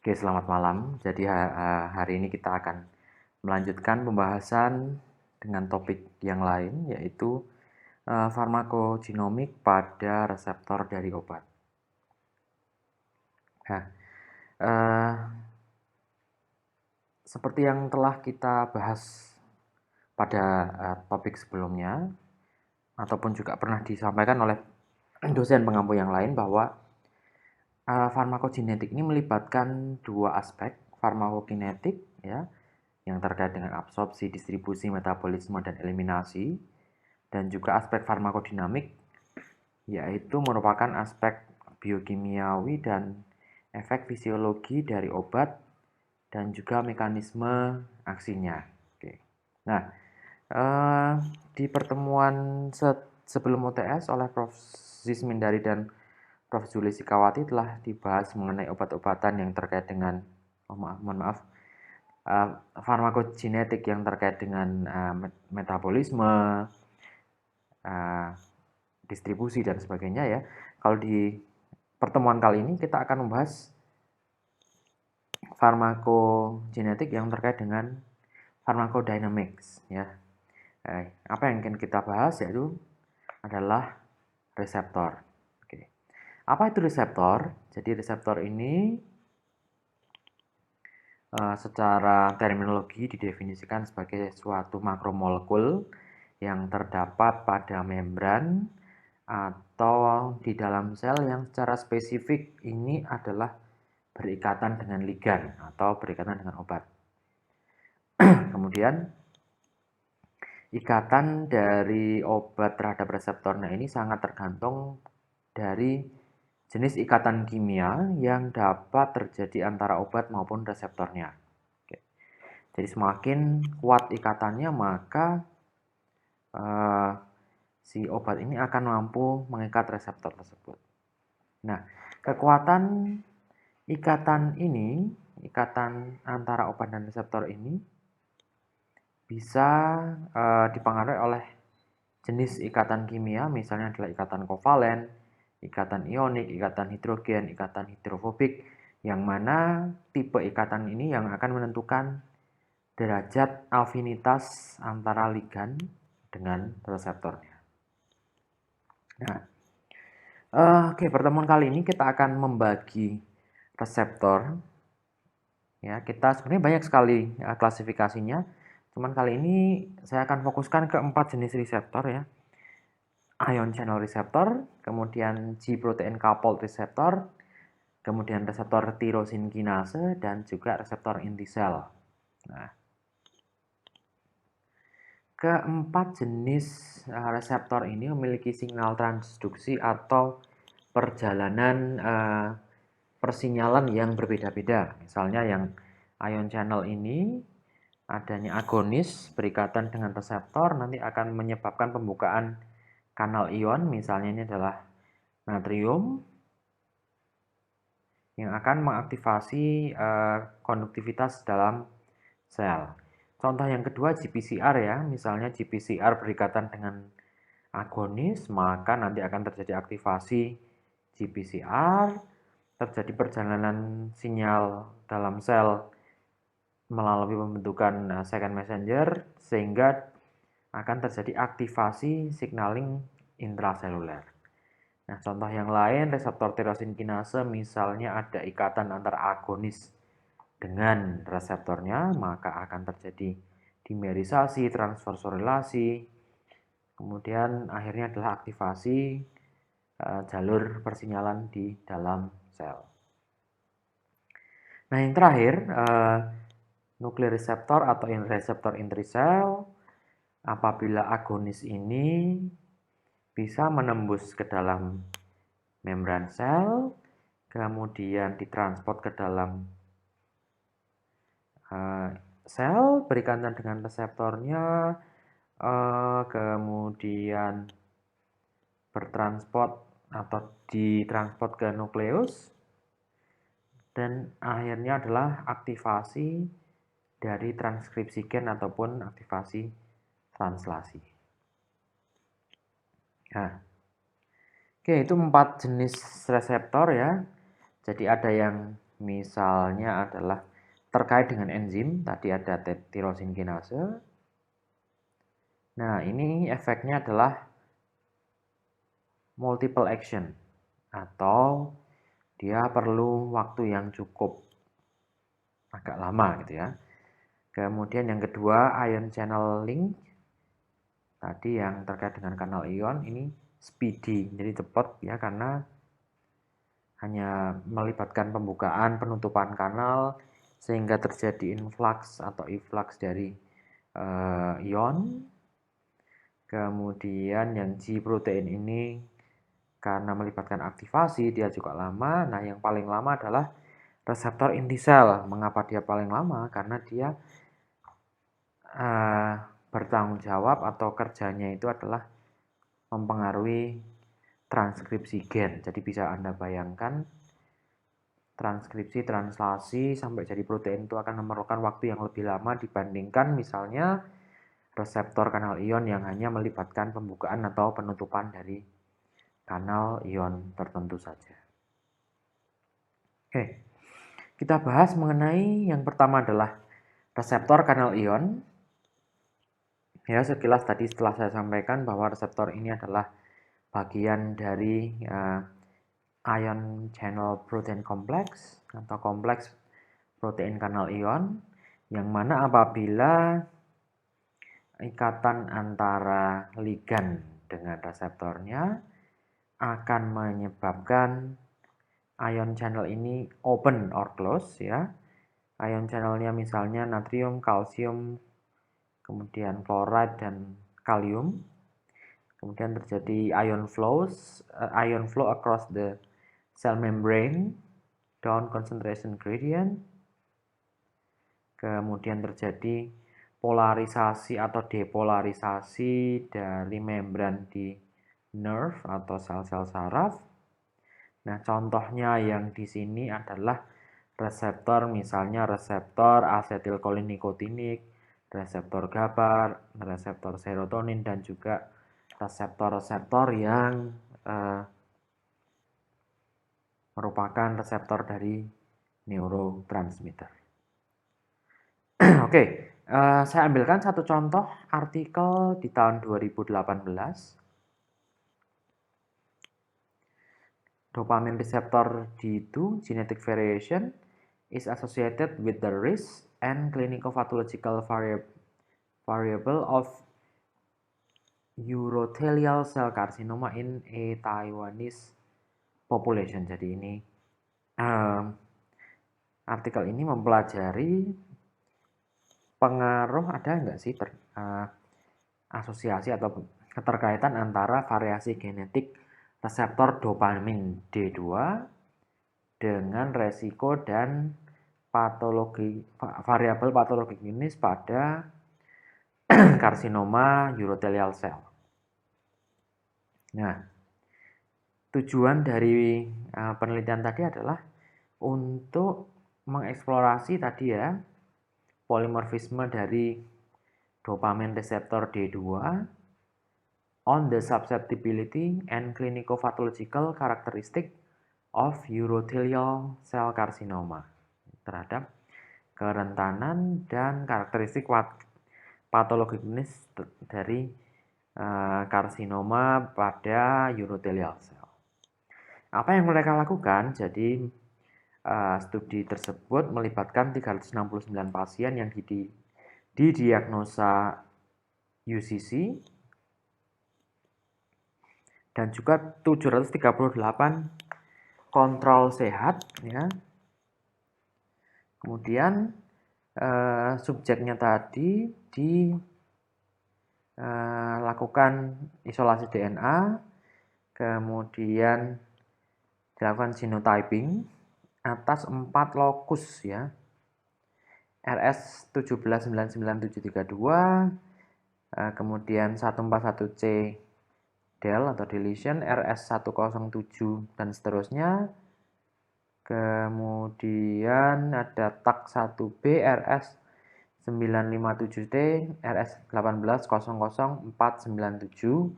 Oke, selamat malam. Jadi hari ini kita akan melanjutkan pembahasan dengan topik yang lain, yaitu farmakogenomik pada reseptor dari obat. Nah, eh, seperti yang telah kita bahas pada topik sebelumnya, ataupun juga pernah disampaikan oleh dosen pengampu yang lain bahwa farmakogenetik ini melibatkan dua aspek, farmakokinetik ya, yang terkait dengan absorpsi, distribusi, metabolisme, dan eliminasi, dan juga aspek farmakodinamik, yaitu merupakan aspek biokimiawi dan efek fisiologi dari obat dan juga mekanisme aksinya. Oke. Nah, di pertemuan sebelum UTS oleh Prof. Zismindari dan Prof. Juli Sikawati telah dibahas mengenai obat-obatan yang terkait dengan, mohon maaf, farmakogenetik yang terkait dengan metabolisme, distribusi, dan sebagainya ya. Kalau di pertemuan kali ini kita akan membahas farmakogenetik yang terkait dengan pharmacodynamics ya. Apa yang ingin kita bahas yaitu adalah reseptor. Oke. Apa itu reseptor? Jadi reseptor ini secara terminologi didefinisikan sebagai suatu makromolekul yang terdapat pada membran atau di dalam sel yang secara spesifik ini adalah berikatan dengan ligan atau berikatan dengan obat. Kemudian ikatan dari obat terhadap reseptornya ini sangat tergantung dari jenis ikatan kimia yang dapat terjadi antara obat maupun reseptornya. Oke. Jadi semakin kuat ikatannya, maka si obat ini akan mampu mengikat reseptor tersebut. Nah, kekuatan ikatan ini, ikatan antara obat dan reseptor ini bisa dipengaruhi oleh jenis ikatan kimia, misalnya adalah ikatan kovalen, ikatan ionik, ikatan hidrogen, ikatan hidrofobik, yang mana tipe ikatan ini yang akan menentukan derajat afinitas antara ligan dengan reseptornya. Nah, oke, pertemuan kali ini kita akan membagi reseptor. Ya, kita sebenarnya banyak sekali klasifikasinya. Cuman kali ini saya akan fokuskan ke 4 jenis reseptor ya. Ion channel receptor, kemudian G-protein coupled receptor, kemudian reseptor tirosin kinase, dan juga reseptor inti sel. Nah, keempat jenis reseptor ini memiliki signal transduksi atau perjalanan persinyalan yang berbeda-beda. Misalnya yang ion channel ini adanya agonis berikatan dengan reseptor nanti akan menyebabkan pembukaan kanal ion, misalnya ini adalah natrium yang akan mengaktifasi konduktivitas dalam sel. Contoh yang kedua GPCR ya, misalnya GPCR berikatan dengan agonis, maka nanti akan terjadi aktivasi GPCR, terjadi perjalanan sinyal dalam sel melalui pembentukan second messenger, sehingga akan terjadi aktivasi signaling intraseluler. Nah, contoh yang lain, reseptor tirosin kinase, misalnya ada ikatan antara agonis dengan reseptornya, maka akan terjadi dimerisasi, transfosforilasi, kemudian akhirnya adalah aktivasi jalur persinyalan di dalam sel. Nah, yang terakhir, nuklear reseptor atau reseptor intrisel, apabila agonis ini bisa menembus ke dalam membran sel, kemudian ditransport ke dalam sel berikatan dengan reseptornya, kemudian bertransport atau ditransport ke nukleus, dan akhirnya adalah aktivasi dari transkripsi gen ataupun aktivasi translasi. Nah, oke, itu 4 jenis reseptor ya. Jadi ada yang Misalnya adalah terkait dengan enzim, tadi ada tirosin kinase. Nah, ini efeknya adalah multiple action atau dia perlu waktu yang cukup agak lama gitu ya. Kemudian yang kedua, ion channel link. Tadi yang terkait dengan kanal ion ini speedy, jadi cepat ya karena hanya melibatkan pembukaan penutupan kanal sehingga terjadi influx atau efflux dari ion. Kemudian yang G protein ini karena melibatkan aktivasi dia juga lama. Nah, yang paling lama adalah reseptor inti sel. Mengapa dia paling lama? Karena dia bertanggung jawab atau kerjanya itu adalah mempengaruhi transkripsi gen. Jadi bisa Anda bayangkan transkripsi, translasi sampai jadi protein itu akan memerlukan waktu yang lebih lama dibandingkan misalnya reseptor kanal ion yang hanya melibatkan pembukaan atau penutupan dari kanal ion tertentu saja. Oke, kita bahas mengenai yang pertama adalah reseptor kanal ion. Ya, sekilas tadi setelah saya sampaikan bahwa reseptor ini adalah bagian dari ion channel protein complex atau kompleks protein kanal ion, yang mana apabila ikatan antara ligan dengan reseptornya akan menyebabkan ion channel ini open or close ya. Ion channelnya misalnya natrium, kalsium, kemudian fluoride dan kalium. Kemudian terjadi ion flow across the cell membrane, down concentration gradient. Kemudian terjadi polarisasi atau depolarisasi dari membran di nerve atau sel-sel saraf. Nah, contohnya yang di sini adalah reseptor, misalnya reseptor asetilkolinikotinoik, reseptor GABA, reseptor serotonin, dan juga reseptor-reseptor yang merupakan reseptor dari neurotransmitter. Oke, saya ambilkan satu contoh artikel di tahun 2018. Dopamine receptor D2 genetic variation is associated with the risk and clinical-pathological variable of urothelial cell carcinoma in a Taiwanese population. Jadi ini artikel ini mempelajari pengaruh ada nggak sih asosiasi atau keterkaitan antara variasi genetik reseptor dopamin D2 dengan resiko dan variabel patologi klinis pada karsinoma urothelial cell. Nah, tujuan dari penelitian tadi adalah untuk mengeksplorasi tadi ya polimorfisme dari dopamine receptor D2 on the susceptibility and clinico-pathological characteristic of urothelial cell carcinoma terhadap kerentanan dan karakteristik patologi klinis dari karsinoma pada urothelial cell. Apa yang mereka lakukan? Jadi studi tersebut melibatkan 369 pasien yang didiagnosa UCC dan juga 738 kontrol sehat ya. Kemudian subjeknya tadi dilakukan isolasi DNA, kemudian dilakukan genotyping atas 4 lokus ya. RS 1799732, kemudian 141C del atau deletion, RS 107 dan seterusnya. Kemudian ada TAK 1B, RS 957T, RS 1800497.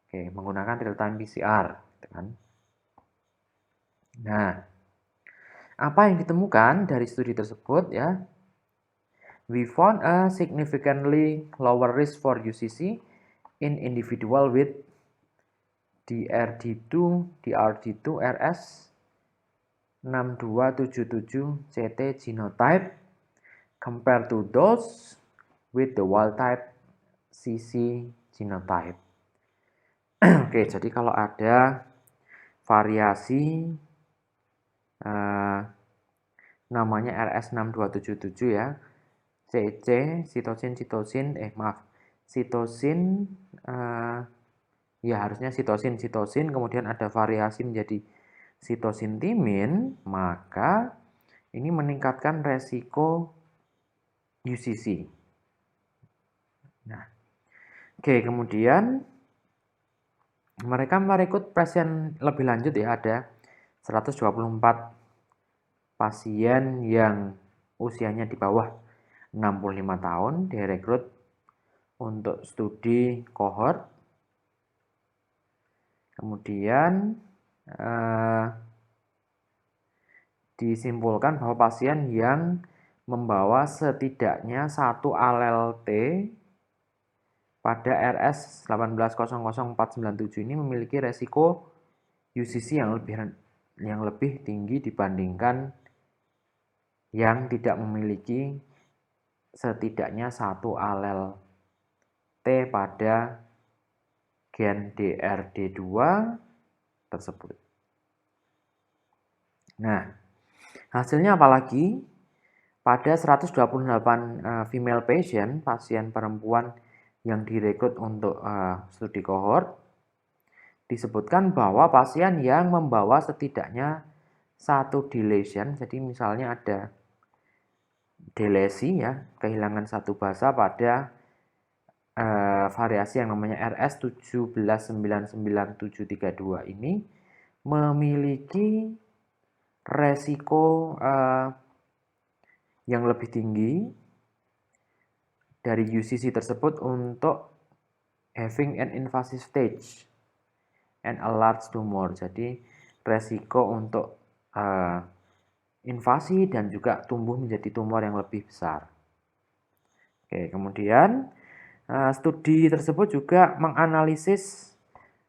Oke, menggunakan real time PCR, gitu kan. Nah, Apa yang ditemukan dari studi tersebut ya? We found a significantly lower risk for UCC in individual with DRD2 RS 6277 CT genotype compared to those with the wild type CC genotype. Oke, jadi kalau ada variasi namanya RS6277 ya, CC sitosin ya harusnya sitosin kemudian ada variasi menjadi sitosin timin, maka ini meningkatkan resiko UCC. Nah, oke, kemudian mereka merekrut pasien lebih lanjut ya, ada 124 pasien yang usianya di bawah 65 tahun direkrut untuk studi kohort. Kemudian disimpulkan bahwa pasien yang membawa setidaknya satu alel T pada RS 1800497 ini memiliki resiko UCC yang lebih tinggi dibandingkan yang tidak memiliki setidaknya satu alel T pada gen DRD2 tersebut. Nah, hasilnya apalagi? Pada 128 female patient, pasien perempuan yang direkrut untuk studi kohort, disebutkan bahwa pasien yang membawa setidaknya satu deletion, jadi misalnya ada delesi ya, kehilangan satu basa pada variasi yang namanya RS 1799732 ini memiliki resiko yang lebih tinggi dari UCC tersebut untuk having an invasive stage and a large tumor. Jadi resiko untuk invasi dan juga tumbuh menjadi tumor yang lebih besar. Oke, kemudian studi tersebut juga menganalisis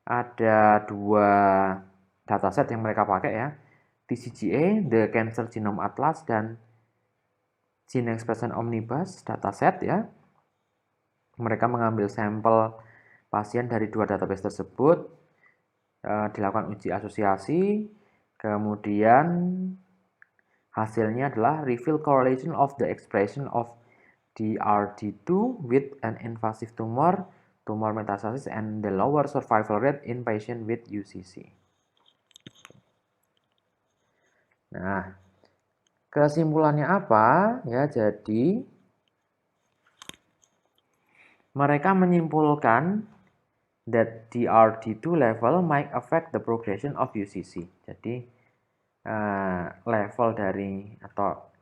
ada dua dataset yang mereka pakai ya, TCGA, The Cancer Genome Atlas, dan Gene Expression Omnibus dataset ya. Mereka mengambil sampel pasien dari dua database tersebut, dilakukan uji asosiasi, kemudian hasilnya adalah reveal correlation of the expression of DRD2 with an invasive tumor metastasis, and the lower survival rate in patient with UCC. Nah, kesimpulannya apa? Ya, jadi mereka menyimpulkan that DRD2 level might affect the progression of UCC. Jadi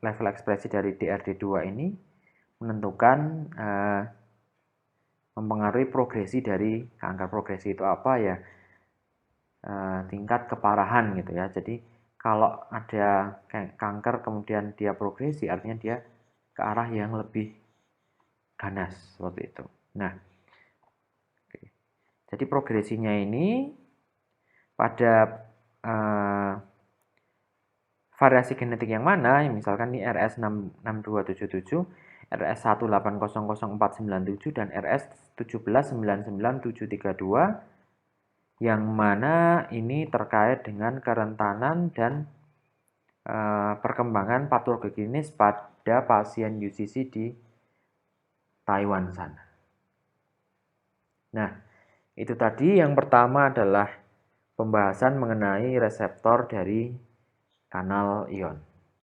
level ekspresi dari DRD2 ini menentukan mempengaruhi progresi dari kanker. Progresi itu apa ya? Tingkat keparahan gitu ya. Jadi kalau ada kanker kemudian dia progresi, artinya dia ke arah yang lebih ganas seperti itu. Nah, jadi progresinya ini pada variasi genetik yang mana? Misalkan ini RS 66277, RS 1800497 dan RS 1799732, yang mana ini terkait dengan kerentanan dan perkembangan patologinis pada pasien UCC di Taiwan sana. Nah, itu tadi yang pertama adalah pembahasan mengenai reseptor dari kanal ion.